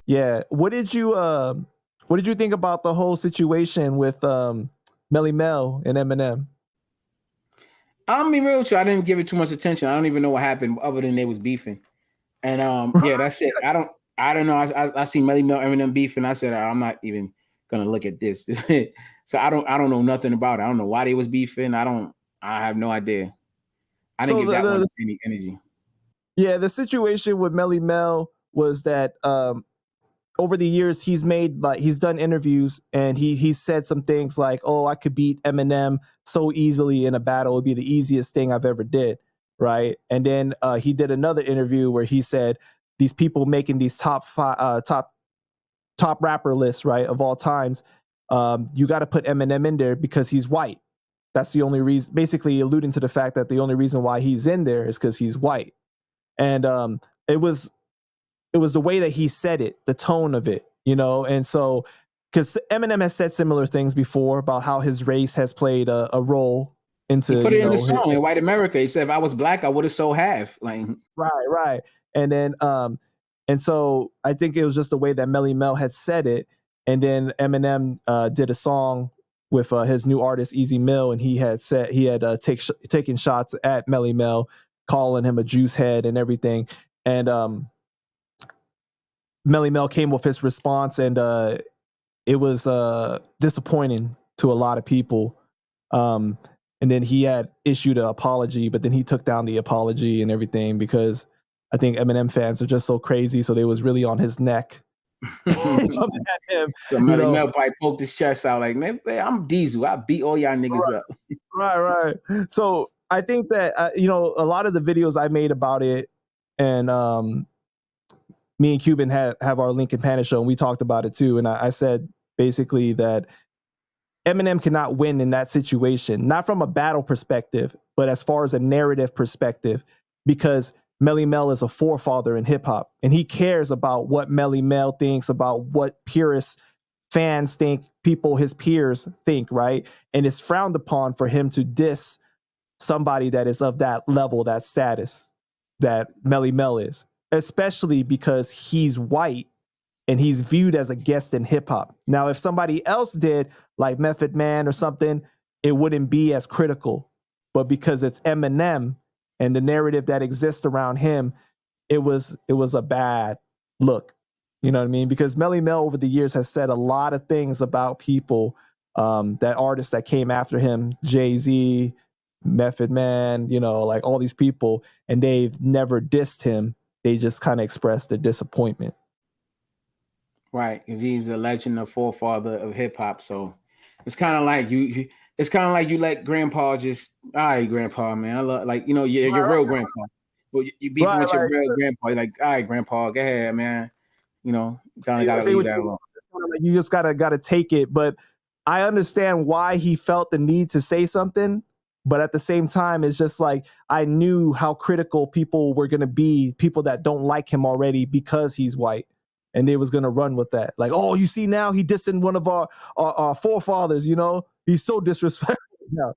Yeah. What did you think about the whole situation with Melle Mel and Eminem? I'm being real with you. I didn't give it too much attention. I don't even know what happened other than they was beefing. And yeah, that's it. I don't know. I see Melle Mel Eminem beef, and I said I'm not even gonna look at this. So I don't know nothing about it. I don't know why they was beefing. I have no idea. I didn't So give that one any energy. Yeah, the situation with Melle Mel was that over the years he's done interviews and he said some things like, "Oh, I could beat Eminem so easily in a battle. It'd be the easiest thing I've ever did." Right. And then he did another interview where he said these people making these top rapper lists, right, of all times, you got to put Eminem in there because he's white. That's the only reason, basically alluding to the fact that the only reason why he's in there is because he's white. And it was the way that he said it, the tone of it, and so because Eminem has said similar things before about how his race has played a role into he put it in the song in White America. He said, if I was black, I would have sold half. Like right. And then and so I think it was just the way that Melle Mel had said it. And then Eminem did a song with his new artist Easy Mill, and he had taken shots at Melle Mel, calling him a juice head and everything. And Melle Mel came with his response, and it was disappointing to a lot of people. And then he had issued an apology, but then he took down the apology and everything because I think Eminem fans are just so crazy, so they was really on his neck. Coming at him, so Melle Mel probably poked his chest out like, man, I'm Diesel. I beat all y'all niggas up. Right. So I think that a lot of the videos I made about it, and me and Cuban have our Lincoln Panic show, and we talked about it too. And I said basically that Eminem cannot win in that situation, not from a battle perspective, but as far as a narrative perspective, because Melle Mel is a forefather in hip hop, and he cares about what Melle Mel thinks, about what purists, fans think, his peers think, right? And it's frowned upon for him to diss somebody that is of that level, that status that Melle Mel is, especially because he's white and he's viewed as a guest in hip hop. Now, if somebody else did, like Method Man or something, it wouldn't be as critical. But because it's Eminem and the narrative that exists around him, it was a bad look. You know what I mean? Because Melle Mel over the years has said a lot of things about people, that artists that came after him, Jay-Z, Method Man, like all these people, and they've never dissed him. They just kind of expressed their disappointment. Right, because he's a legend, a forefather of hip hop. So it's kind of like you. It's kind of like you let Grandpa just, all right, Grandpa, man. I love, like, your real Grandpa. Well, you beefing with your real Grandpa. You're like, all right, Grandpa, go ahead, man. Kind of gotta leave that alone. You just gotta take it. But I understand why he felt the need to say something. But at the same time, it's just like I knew how critical people were gonna be, people that don't like him already because he's white. And they was going to run with that. Like, oh, you see now he dissing one of our forefathers, he's so disrespectful. No.